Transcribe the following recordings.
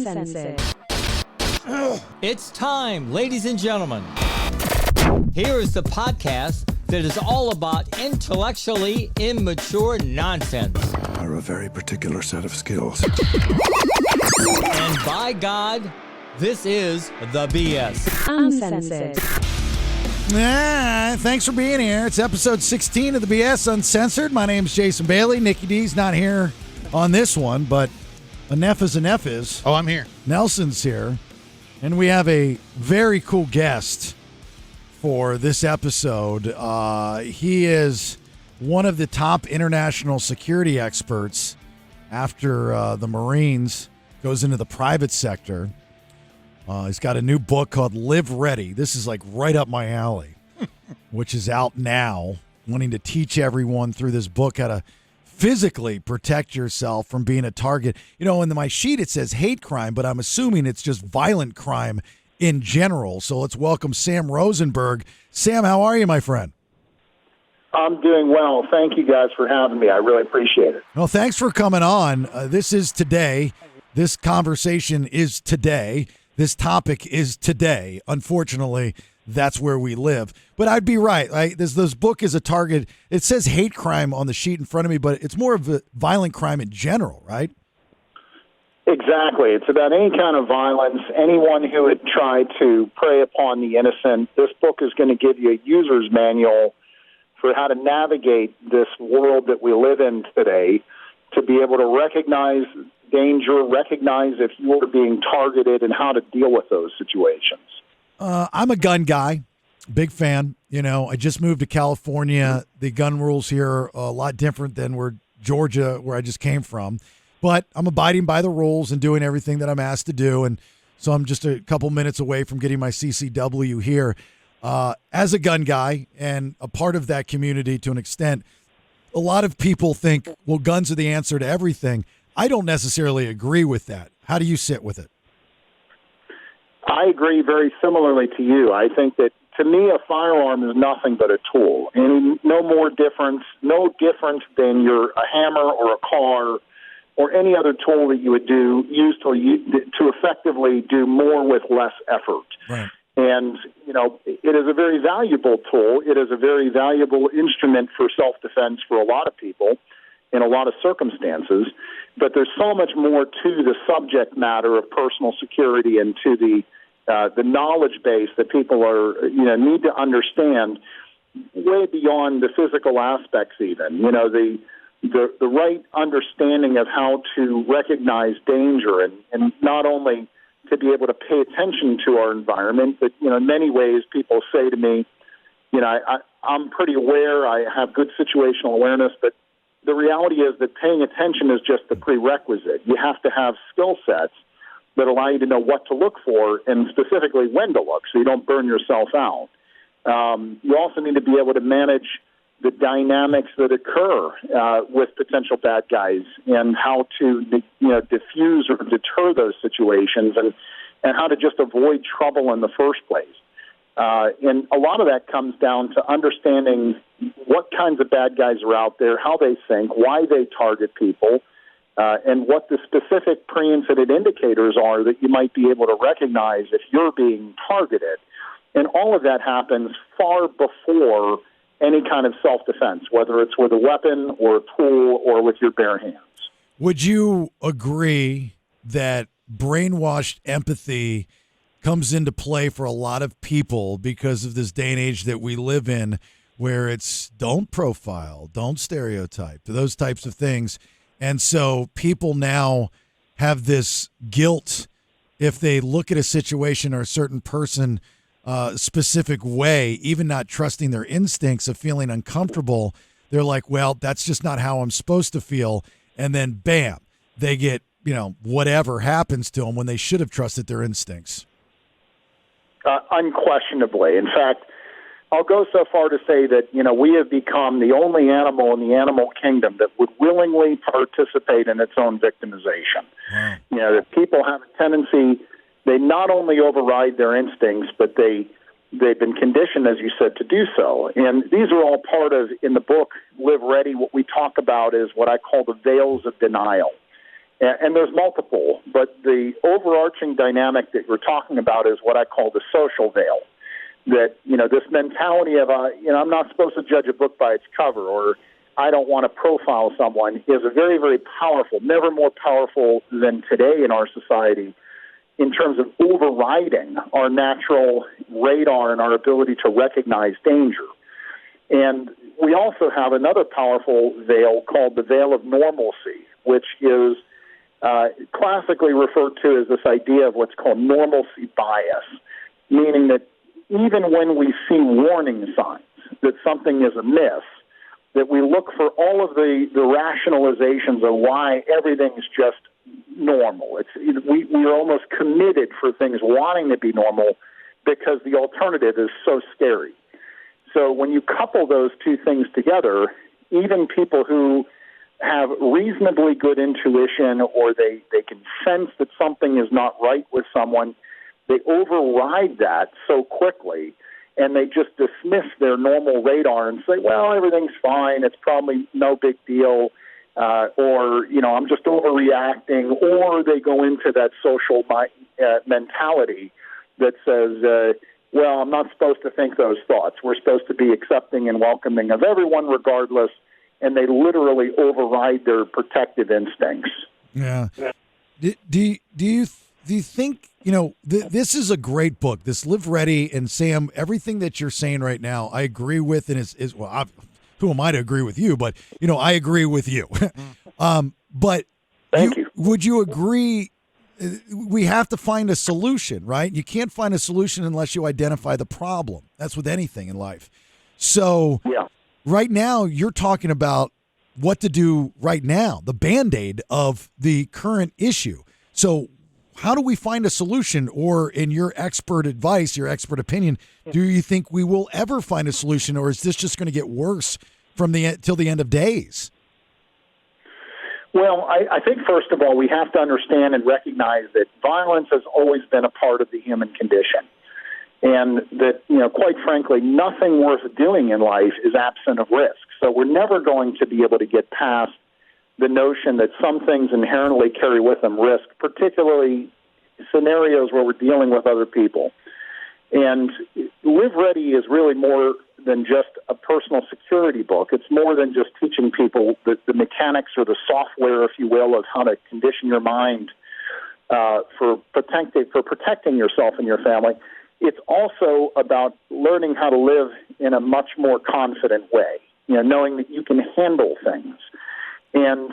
Uncensored. It's time, ladies and gentlemen. Here is the podcast that is all about intellectually immature nonsense. Are a very particular set of skills. And by God, this is the BS. Uncensored. Thanks for being here. It's episode 16 of the BS Uncensored. My name's Jason Bailey. Nikki D's not here on this one, but enough is enough is. Oh, I'm here. Nelson's here. And we have a very cool guest for this episode. He is one of the top international security experts after the Marines, goes into the private sector. He's got a new book called Live Ready. This is like right up my alley, which is out now, wanting to teach everyone through this book how to physically protect yourself from being a target. You know, in my sheet it says hate crime, but I'm assuming it's just violent crime in general. So let's welcome Sam Rosenberg. Sam, how are you, my friend? I'm doing well. Thank you guys for having me. I really appreciate it. Well, thanks for coming on. This is today. This conversation is today. This topic is today. Unfortunately, that's where we live. But I'd be right. This book is a target. It says hate crime on the sheet in front of me, but it's more of a violent crime in general, right? Exactly. It's about any kind of violence, anyone who would try to prey upon the innocent. This book is going to give you a user's manual for how to navigate this world that we live in today, to be able to recognize danger, recognize if you're being targeted, and how to deal with those situations. I'm a gun guy, big fan. You know, I just moved to California. The gun rules here are a lot different than Georgia, where I just came from. But I'm abiding by the rules and doing everything that I'm asked to do. And so I'm just a couple minutes away from getting my CCW here. As a gun guy and a part of that community to an extent, a lot of people think, well, guns are the answer to everything. I don't necessarily agree with that. How do you sit with it? I agree very similarly to you. I think that, to me, a firearm is nothing but a tool, and no different than a hammer or a car or any other tool that you would use to effectively do more with less effort. Right. And, you know, it is a very valuable tool. It is a very valuable instrument for self-defense for a lot of people in a lot of circumstances. But there's so much more to the subject matter of personal security and to the knowledge base that people need to understand, way beyond the physical aspects even. You know, the right understanding of how to recognize danger and not only to be able to pay attention to our environment, but, you know, in many ways people say to me, you know, I'm pretty aware, I have good situational awareness, but the reality is that paying attention is just the prerequisite. You have to have skill sets that allow you to know what to look for and specifically when to look so you don't burn yourself out. You also need to be able to manage the dynamics that occur with potential bad guys and how to diffuse or deter those situations and how to just avoid trouble in the first place. And a lot of that comes down to understanding what kinds of bad guys are out there, how they think, why they target people, and what the specific pre-incident indicators are that you might be able to recognize if you're being targeted. And all of that happens far before any kind of self-defense, whether it's with a weapon or a tool or with your bare hands. Would you agree that brainwashed empathy comes into play for a lot of people because of this day and age that we live in, where it's don't profile, don't stereotype, those types of things? And so people now have this guilt if they look at a situation or a certain person specific way, even not trusting their instincts of feeling uncomfortable. They're like, well, that's just not how I'm supposed to feel. And then bam, they get, whatever happens to them when they should have trusted their instincts. Unquestionably. In fact, I'll go so far to say that, we have become the only animal in the animal kingdom that would willingly participate in its own victimization. Wow. That people have a tendency, they not only override their instincts, but they've been conditioned, as you said, to do so. And these are all part of, in the book, Live Ready, what we talk about is what I call the veils of denial. And there's multiple, but the overarching dynamic that we're talking about is what I call the social veil. That, this mentality of, I'm not supposed to judge a book by its cover, or I don't want to profile someone, is a very, very powerful, never more powerful than today in our society in terms of overriding our natural radar and our ability to recognize danger. And we also have another powerful veil called the veil of normalcy, which is classically referred to as this idea of what's called normalcy bias, meaning that even when we see warning signs that something is amiss, that we look for all of the rationalizations of why everything's just normal. We're almost committed for things wanting to be normal because the alternative is so scary. So when you couple those two things together, even people who have reasonably good intuition, or they can sense that something is not right with someone, they override that so quickly, and they just dismiss their normal radar and say, well, everything's fine, it's probably no big deal, or, I'm just overreacting, or they go into that social mentality that says, well, I'm not supposed to think those thoughts. We're supposed to be accepting and welcoming of everyone regardless, and they literally override their protective instincts. Yeah. Do you think, this is a great book, this Live Ready, and Sam, everything that you're saying right now, I agree with, and who am I to agree with you? But, I agree with you. But Thank you. Would you agree we have to find a solution, right? You can't find a solution unless you identify the problem. That's with anything in life. So right now you're talking about what to do right now, the Band-Aid of the current issue. So how do we find a solution, or in your expert advice, your expert opinion, do you think we will ever find a solution, or is this just going to get worse till the end of days? Well, I think, first of all, we have to understand and recognize that violence has always been a part of the human condition. And that, quite frankly, nothing worth doing in life is absent of risk. So we're never going to be able to get past the notion that some things inherently carry with them risk, particularly scenarios where we're dealing with other people. And Live Ready is really more than just a personal security book. It's more than just teaching people the mechanics, or the software, if you will, of how to condition your mind for protecting yourself and your family. It's also about learning how to live in a much more confident way, knowing that you can handle things. And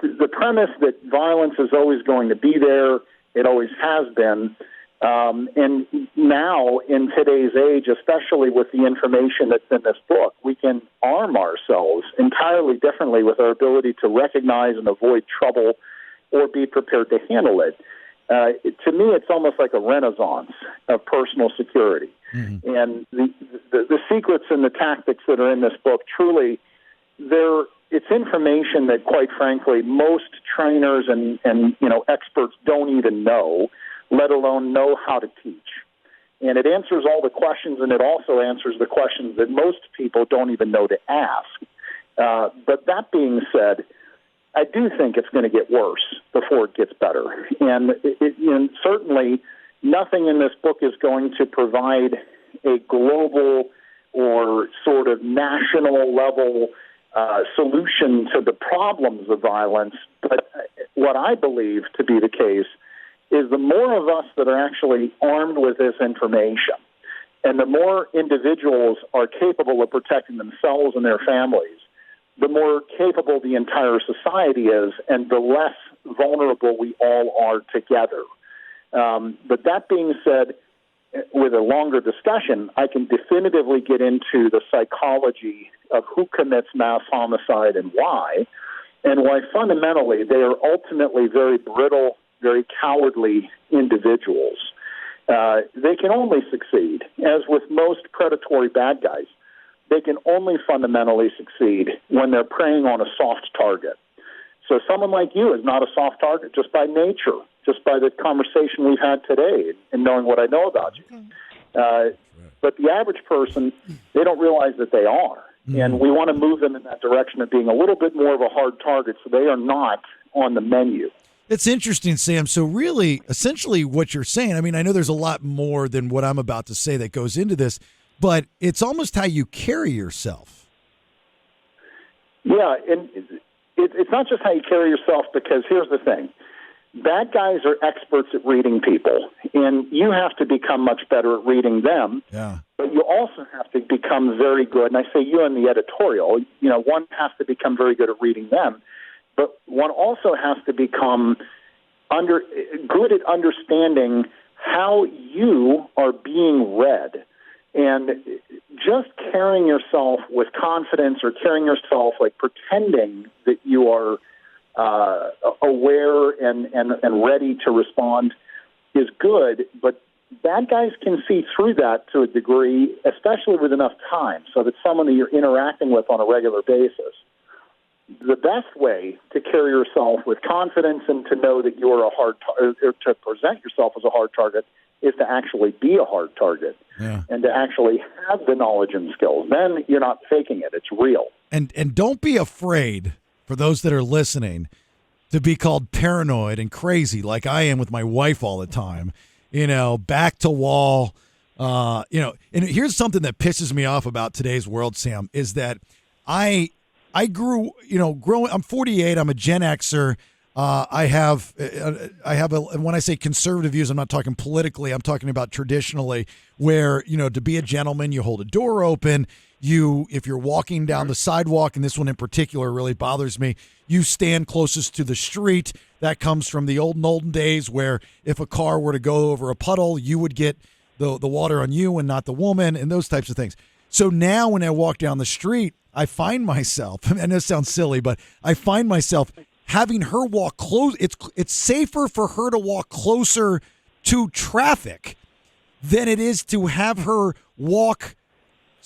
the premise that violence is always going to be there, it always has been. And now, in today's age, especially with the information that's in this book, we can arm ourselves entirely differently with our ability to recognize and avoid trouble, or be prepared to handle it. To me, it's almost like a renaissance of personal security. Mm-hmm. And the secrets and the tactics that are in this book, truly, it's information that, quite frankly, most trainers and experts don't even know, let alone know how to teach. And it answers all the questions, and it also answers the questions that most people don't even know to ask. But that being said, I do think it's going to get worse before it gets better. And certainly nothing in this book is going to provide a global or sort of national level solution to the problems of violence. But what I believe to be the case is the more of us that are actually armed with this information, and the more individuals are capable of protecting themselves and their families, the more capable the entire society is, and the less vulnerable we all are together. But that being said, with a longer discussion, I can definitively get into the psychology of who commits mass homicide and why fundamentally they are ultimately very brittle, very cowardly individuals. They can only succeed, as with most predatory bad guys, they can only fundamentally succeed when they're preying on a soft target. So someone like you is not a soft target just by nature, just by the conversation we've had today and knowing what I know about you. But the average person, they don't realize that they are. And we want to move them in that direction of being a little bit more of a hard target so they are not on the menu. It's interesting, Sam. So really, essentially what you're saying, I mean, I know there's a lot more than what I'm about to say that goes into this, but it's almost how you carry yourself. Yeah, and it's not just how you carry yourself, because here's the thing. Bad guys are experts at reading people, and you have to become much better at reading them. Yeah. But you also have to become very good, and I say you in the editorial, one has to become very good at reading them, but one also has to become good at understanding how you are being read. And just carrying yourself with confidence, or carrying yourself like pretending that you are aware and ready to respond is good, but bad guys can see through that to a degree, especially with enough time, so that someone that you're interacting with on a regular basis. The best way to carry yourself with confidence and to know that you're or to present yourself as a hard target is to actually be a hard target, and to actually have the knowledge and skills. Then you're not faking it. It's real. And don't be afraid, for those that are listening, to be called paranoid and crazy like I am with my wife all the time. Back to wall. And here's something that pisses me off about today's world, Sam, is that I grew, growing. I'm 48. I'm a Gen Xer. I have when I say conservative views, I'm not talking politically. I'm talking about traditionally, where, to be a gentleman, you hold a door open. If you're walking down the sidewalk, and this one in particular really bothers me, you stand closest to the street. That comes from the olden days, where if a car were to go over a puddle, you would get the water on you and not the woman, and those types of things. So now when I walk down the street, I find myself, and this sounds silly, but I find myself having her walk close. It's safer for her to walk closer to traffic than it is to have her walk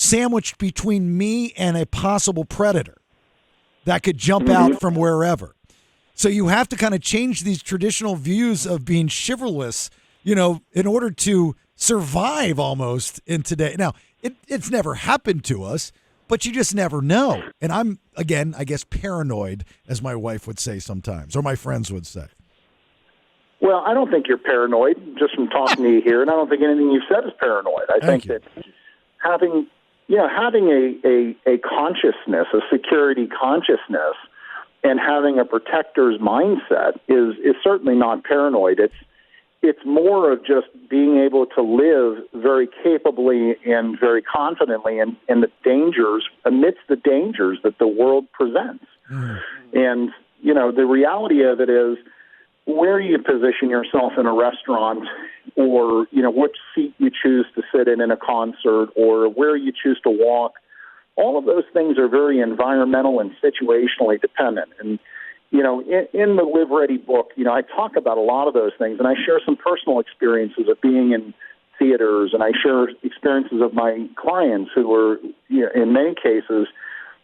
sandwiched between me and a possible predator that could jump out from wherever. So you have to kind of change these traditional views of being chivalrous, in order to survive almost in today. Now, it's never happened to us, but you just never know. And I'm, again, I guess paranoid, as my wife would say sometimes, or my friends would say. Well, I don't think you're paranoid, just from talking to you here, and I don't think anything you've said is paranoid. I think that having a consciousness, a security consciousness, and having a protector's mindset is certainly not paranoid. It's more of just being able to live very capably and very confidently in the dangers, amidst the dangers that the world presents. And, the reality of it is, where you position yourself in a restaurant, or, what seat you choose to sit in a concert, or where you choose to walk, all of those things are very environmental and situationally dependent. And, in the Live Ready book, I talk about a lot of those things, and I share some personal experiences of being in theaters, and I share experiences of my clients who were, in many cases,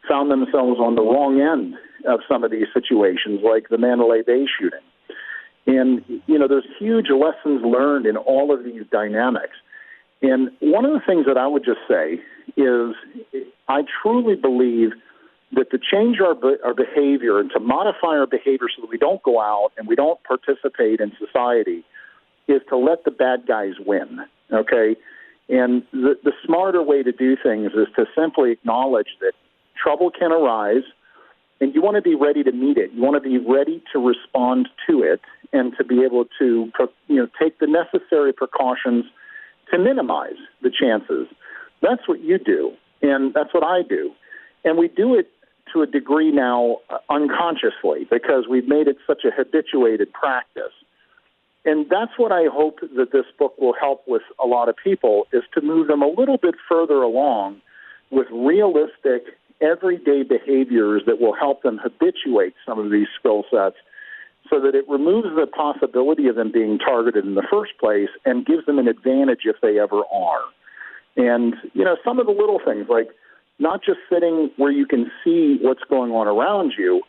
found themselves on the wrong end of some of these situations, like the Mandalay Bay shooting. And, there's huge lessons learned in all of these dynamics. And one of the things that I would just say is I truly believe that to change our behavior and to modify our behavior so that we don't go out and we don't participate in society is to let the bad guys win, okay? And the smarter way to do things is to simply acknowledge that trouble can arise, and you want to be ready to meet it. You want to be ready to respond to it and to be able to take the necessary precautions to minimize the chances. That's what you do, and that's what I do. And we do it to a degree now unconsciously, because we've made it such a habituated practice. And that's what I hope that this book will help with a lot of people, is to move them a little bit further along with realistic, everyday behaviors that will help them habituate some of these skill sets, so that it removes the possibility of them being targeted in the first place and gives them an advantage if they ever are. And, some of the little things, like not just sitting where you can see what's going on around you,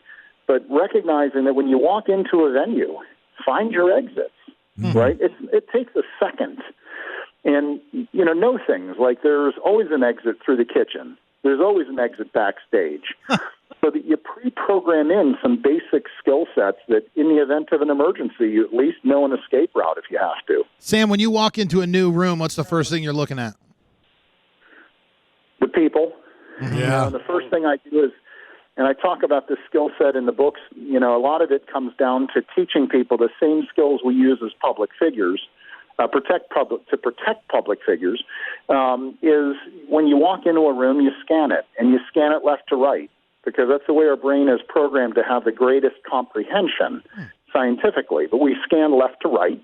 but recognizing that when you walk into a venue, find your exits, right? It takes a second. And, know things like there's always an exit through the kitchen. There's always an exit backstage. so that you pre-program in some basic skill sets that in the event of an emergency, you at least know an escape route if you have to. Sam, when you walk into a new room, what's the first thing you're looking at? The people. Yeah. The first thing I do is, and I talk about this skill set in the books, a lot of it comes down to teaching people the same skills we use as public figures, to protect public figures, is when you walk into a room, you scan it, and you scan it left to right, because that's the way our brain is programmed to have the greatest comprehension scientifically. But we scan left to right,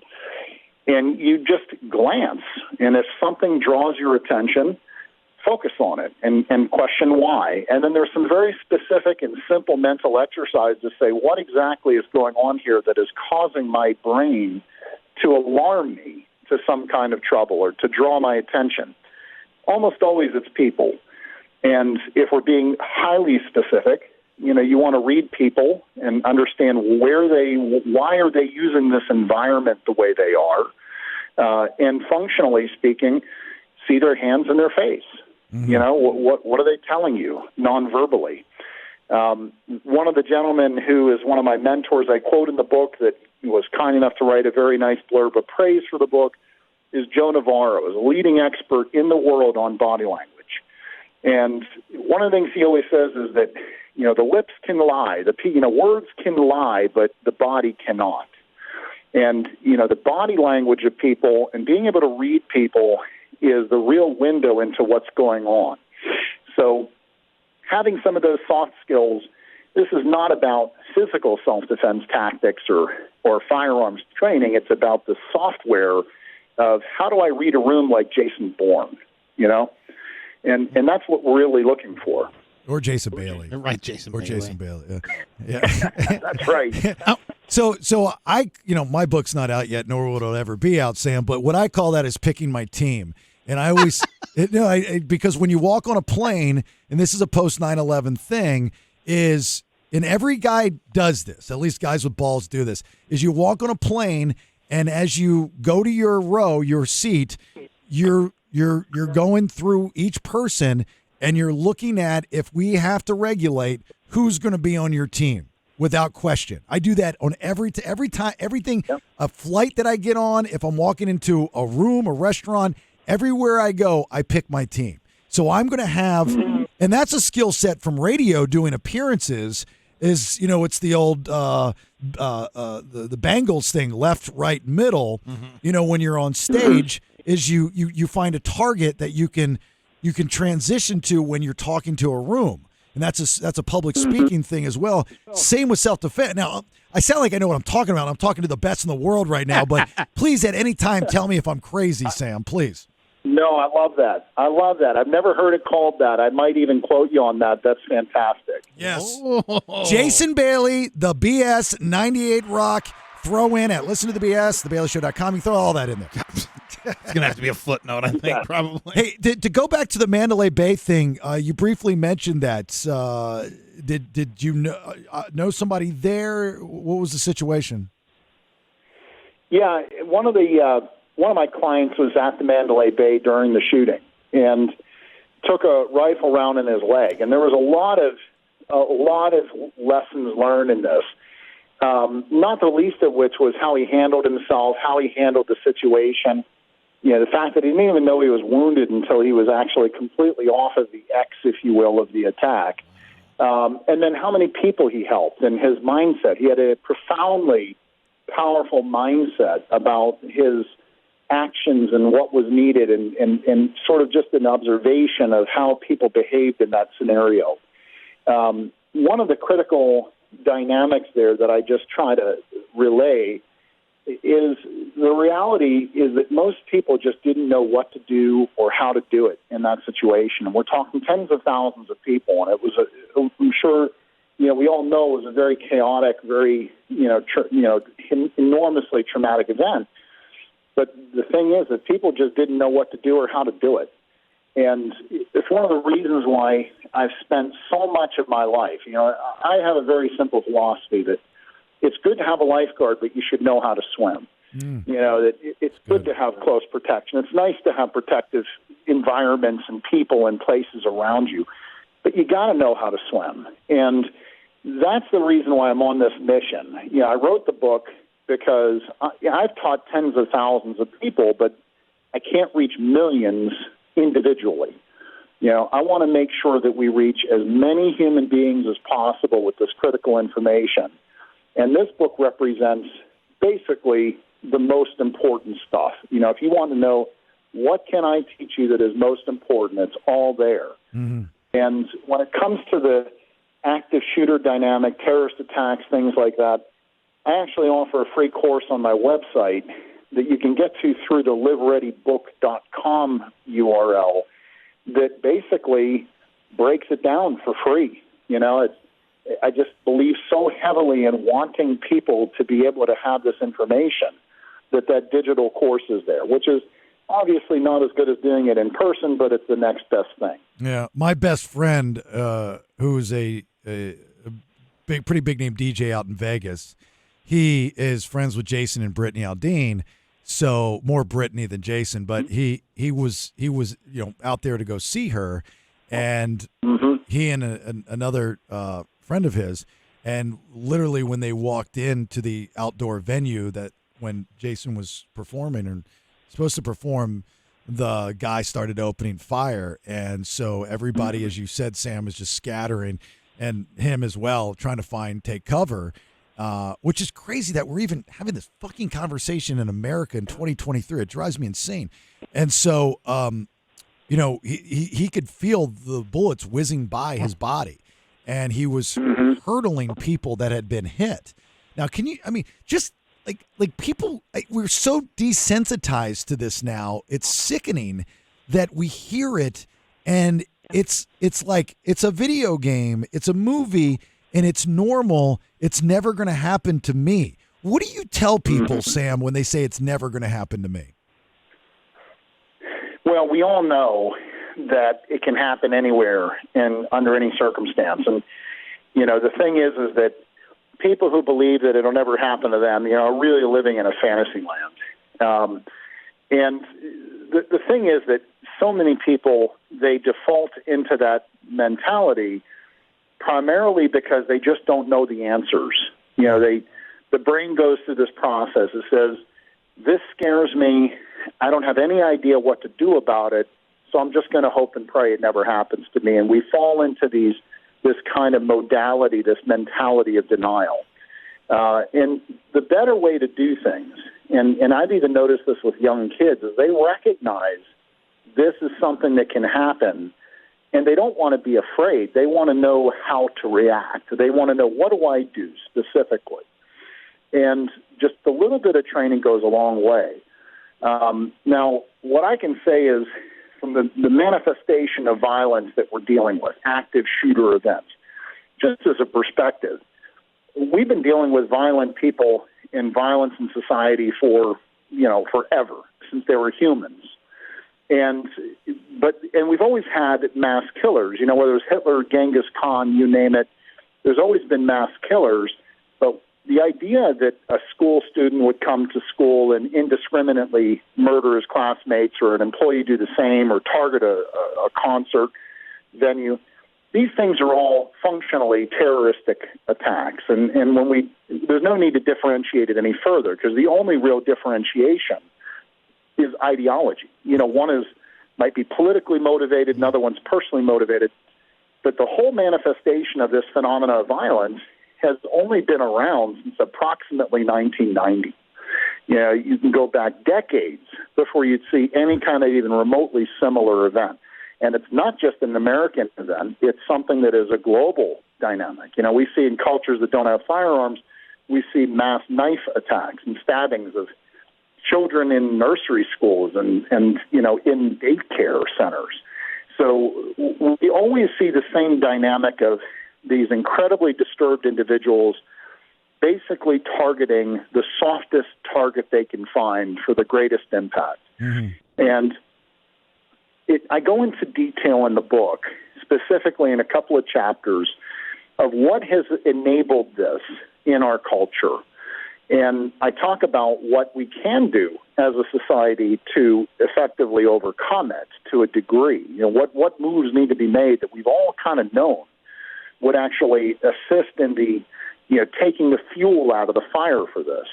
and you just glance, and if something draws your attention, focus on it and question why. And then there's some very specific and simple mental exercise to say, what exactly is going on here that is causing my brain to alarm me to some kind of trouble or to draw my attention? Almost always it's people. And if we're being highly specific, you want to read people and understand why are they using this environment the way they are, and functionally speaking, see their hands and their face. What are they telling you non-verbally? One of the gentlemen who is one of my mentors, I quote in the book, that was kind enough to write a very nice blurb of praise for the book, is Joe Navarro, is a leading expert in the world on body language. And one of the things he always says is that, the lips can lie, words can lie, but the body cannot. And, the body language of people and being able to read people is the real window into what's going on. So having some of those soft skills, this is not about physical self-defense tactics or firearms training. It's about the software of how do I read a room like Jason Bourne, And that's what we're really looking for. Or Jason Bailey. Right, Jason Bailey. Jason Bailey. Yeah. That's right. So I, my book's not out yet, nor will it ever be out, Sam. But what I call that is picking my team. And I always, because when you walk on a plane, and this is a post 9/11 thing, and every guy does this. At least guys with balls do this. Is you walk on a plane, and as you go to your row, your seat, you're going through each person, and you're looking at if we have to regulate who's going to be on your team. Without question. I do that on every time, everything, a flight that I get on, if I'm walking into a room, a restaurant, everywhere I go, I pick my team. So I'm going to have, and that's a skill set from radio doing appearances is, it's the old, the Bengals thing, left, right, middle, when you're on stage is you find a target that you can transition to when you're talking to a room. And that's a public speaking thing as well. Same with self-defense. Now, I sound like I know what I'm talking about. I'm talking to the best in the world right now. But please, at any time, tell me if I'm crazy, Sam, please. No, I love that. I've never heard it called that. I might even quote you on that. That's fantastic. Yes. Oh. Jason Bailey, the BS 98 Rock. Throw in at listen to the BS, theBaileyShow.com. You throw all that in there. It's going to have to be a footnote, I think, probably. Hey, to go back to the Mandalay Bay thing, you briefly mentioned that. Did you know somebody there? What was the situation? Yeah, one of my clients was at the Mandalay Bay during the shooting and took a rifle round in his leg, and there was a lot of lessons learned in this. Not the least of which was how he handled himself, how he handled the situation. The fact that he didn't even know he was wounded until he was actually completely off of the X, if you will, of the attack. And then how many people he helped and his mindset. He had a profoundly powerful mindset about his actions and what was needed and sort of just an observation of how people behaved in that scenario. One of the critical dynamics there that I just try to relay is the reality is that most people just didn't know what to do or how to do it in that situation. And we're talking tens of thousands of people, and it was I'm sure, we all know it was a very chaotic, very, enormously traumatic event. But the thing is that people just didn't know what to do or how to do it. And it's one of the reasons why I've spent so much of my life. I have a very simple philosophy that it's good to have a lifeguard, but you should know how to swim. That it's good to have close protection. It's nice to have protective environments and people and places around you. but you got to know how to swim. And that's the reason why I'm on this mission. I wrote the book because I've taught tens of thousands of people, but I can't reach millions individually. I want to make sure that we reach as many human beings as possible with this critical information. And this book represents basically the most important stuff. If you want to know what can I teach you that is most important, it's all there. Mm-hmm. And when it comes to the active shooter dynamic, terrorist attacks, things like that, I actually offer a free course on my website that you can get to through the livereadybook.com URL that basically breaks it down for free. I just believe so heavily in wanting people to be able to have this information that digital course is there, which is obviously not as good as doing it in person, but it's the next best thing. Yeah, my best friend, who's a pretty big name DJ out in Vegas, he is friends with Jason and Brittany Aldean. So more Brittany than Jason, but he was out there to go see her, and he and another friend of his, and literally when they walked into the outdoor venue that when Jason was performing and supposed to perform, the guy started opening fire, and so everybody, as you said, Sam, was just scattering, and him as well, trying to take cover. Which is crazy that we're even having this fucking conversation in America in 2023. It drives me insane. And so, he could feel the bullets whizzing by his body, and he was hurtling people that had been hit. Now, just like people, we're so desensitized to this now. It's sickening that we hear it, and it's like it's a video game, it's a movie, and it's normal. It's never going to happen to me. What do you tell people, Sam, when they say it's never going to happen to me? Well, we all know that it can happen anywhere and under any circumstance. And, the thing is that people who believe that it'll never happen to them, are really living in a fantasy land. And the thing is that so many people, they default into that mentality primarily because they just don't know the answers. The brain goes through this process. It says, this scares me. I don't have any idea what to do about it, so I'm just going to hope and pray it never happens to me. And we fall into this kind of modality, this mentality of denial. And the better way to do things, and I've even noticed this with young kids, is they recognize this is something that can happen, and they don't want to be afraid. They want to know how to react. They want to know, what do I do specifically? And just a little bit of training goes a long way. Now, what I can say is, from the manifestation of violence that we're dealing with, active shooter events, just as a perspective, we've been dealing with violent people and violence in society for, forever, since they were humans. And we've always had mass killers, whether it was Hitler, Genghis Khan, you name it, there's always been mass killers. But the idea that a school student would come to school and indiscriminately murder his classmates, or an employee do the same, or target a concert venue, these things are all functionally terroristic attacks. And there's no need to differentiate it any further, because the only real differentiation is ideology. One might be politically motivated, another one's personally motivated. But the whole manifestation of this phenomena of violence has only been around since approximately 1990. You can go back decades before you'd see any kind of even remotely similar event. And it's not just an American event. It's something that is a global dynamic. We see in cultures that don't have firearms, we see mass knife attacks and stabbings of children in nursery schools and in daycare centers. So we always see the same dynamic of these incredibly disturbed individuals basically targeting the softest target they can find for the greatest impact. Mm-hmm. And I go into detail in the book, specifically in a couple of chapters, of what has enabled this in our culture. And I talk about what we can do as a society to effectively overcome it to a degree. What moves need to be made that we've all kind of known would actually assist in the, taking the fuel out of the fire for this.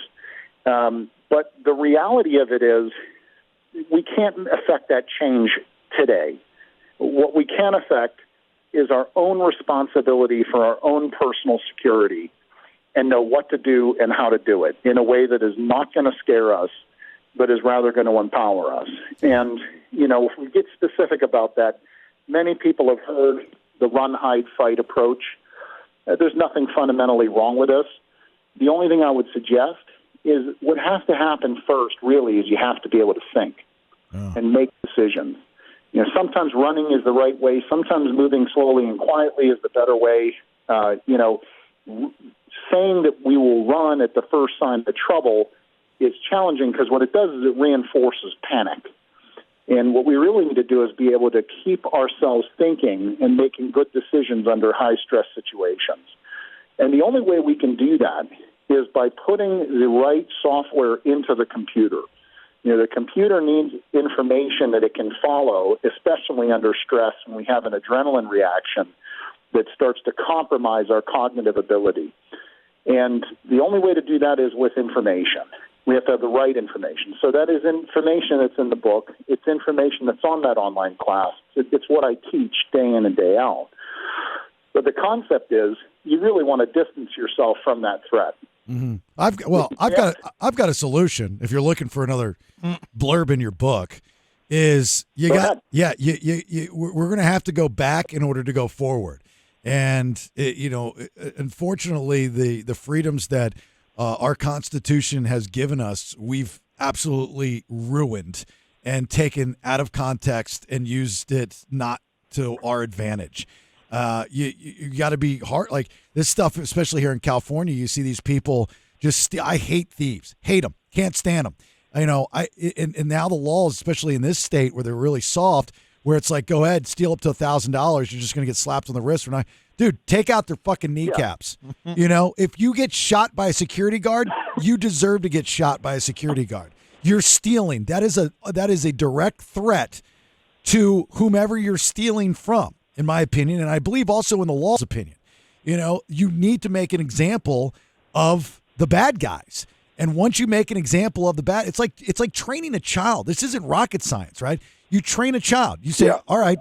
But the reality of it is we can't affect that change today. What we can affect is our own responsibility for our own personal security and know what to do and how to do it in a way that is not going to scare us, but is rather going to empower us. And, if we get specific about that, many people have heard the run, hide, fight approach. There's nothing fundamentally wrong with this. The only thing I would suggest is what has to happen first, really, is you have to be able to think and make decisions. Sometimes running is the right way. Sometimes moving slowly and quietly is the better way. Saying that we will run at the first sign of trouble is challenging because what it does is it reinforces panic. And what we really need to do is be able to keep ourselves thinking and making good decisions under high-stress situations. And the only way we can do that is by putting the right software into the computer. The computer needs information that it can follow, especially under stress when we have an adrenaline reaction that starts to compromise our cognitive ability. And the only way to do that is with information. We have to have the right information. So that is information that's in the book. It's information that's on that online class. It's what I teach day in and day out. But the concept is you really want to distance yourself from that threat. Mm-hmm. I've got a solution. If you're looking for another blurb in your book, is we're going to have to go back in order to go forward. And unfortunately, the freedoms that our Constitution has given us, we've absolutely ruined and taken out of context and used it not to our advantage. You got to be hard. Like this stuff, especially here in California, you see these people just. I hate thieves. Hate them. Can't stand them. And now the laws, especially in this state where they're really soft, where it's like, go ahead, steal up to $1,000. You're just going to get slapped on the wrist. Dude, take out their fucking kneecaps. Yeah. If you get shot by a security guard, you deserve to get shot by a security guard. You're stealing. That is a direct threat to whomever you're stealing from, in my opinion, and I believe also in the law's opinion. You need to make an example of the bad guys. And once you make an example of the bad, it's like training a child. This isn't rocket science, right? You train a child. You say, all right,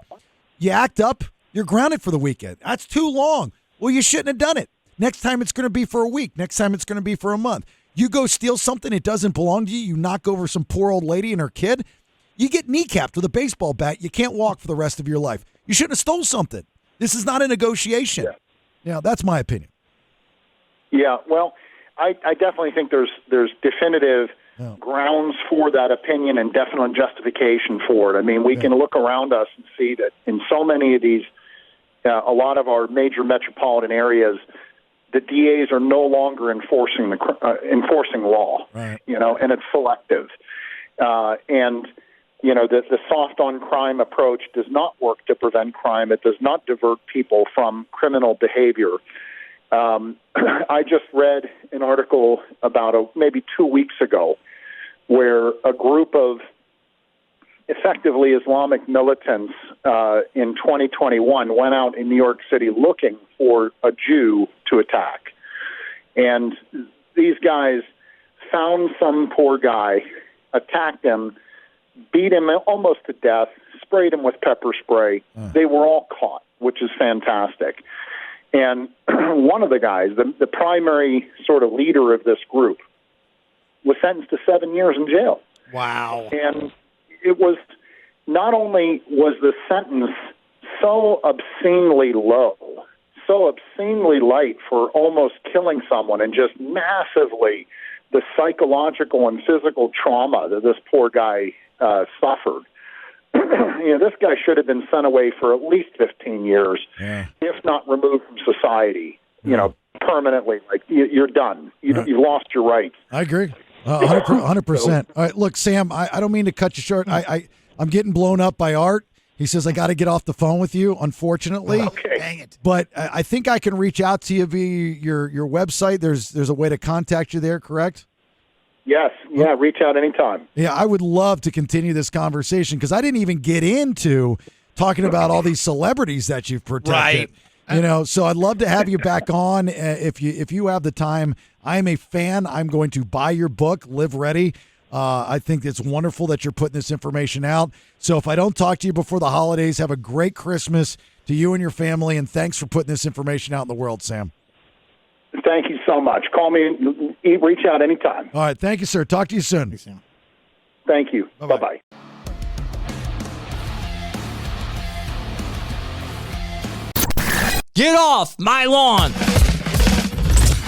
you act up, you're grounded for the weekend. That's too long. Well, you shouldn't have done it. Next time it's going to be for a week. Next time it's going to be for a month. You go steal something, it doesn't belong to you. You knock over some poor old lady and her kid. You get kneecapped with a baseball bat. You can't walk for the rest of your life. You shouldn't have stole something. This is not a negotiation. That's my opinion. Yeah, well, I definitely think there's definitive grounds for that opinion and definite justification for it. I mean, we can look around us and see that in so many of these, a lot of our major metropolitan areas, the DAs are no longer enforcing law, right. And it's selective. The soft on crime approach does not work to prevent crime. It does not divert people from criminal behavior. I just read an article about maybe 2 weeks ago where a group of effectively Islamic militants in 2021 went out in New York City looking for a Jew to attack. And these guys found some poor guy, attacked him, beat him almost to death, sprayed him with pepper spray. They were all caught, which is fantastic. And one of the guys, the primary sort of leader of this group, was sentenced to 7 years in jail. Wow. And it was not only was the sentence so obscenely low, so obscenely light for almost killing someone, and just massively the psychological and physical trauma that this poor guy suffered. This guy should have been sent away for at least 15 years, if not removed from society, permanently. Like, you're done. You've lost your rights. I agree. 100%. All right, look, Sam, I don't mean to cut you short. I'm getting blown up by Art. He says, I got to get off the phone with you, unfortunately. Okay. Dang it. But I think I can reach out to you via your website. There's a way to contact you there, correct? Yes. Yeah. Reach out anytime. Yeah, I would love to continue this conversation because I didn't even get into talking about all these celebrities that you've protected. Right. So I'd love to have you back on if you have the time. I'm a fan. I'm going to buy your book, Live Ready. I think it's wonderful that you're putting this information out. So if I don't talk to you before the holidays, have a great Christmas to you and your family, and thanks for putting this information out in the world, Sam. Thank you so much. Call me. Reach out anytime. All right. Thank you, sir. Talk to you soon. Thank you. Bye-bye. Bye-bye. Get off my lawn!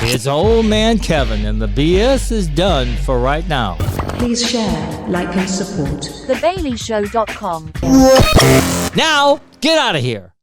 It's old man Kevin, and the BS is done for right now. Please share, like, and support. TheBaileyShow.com. Now, get out of here.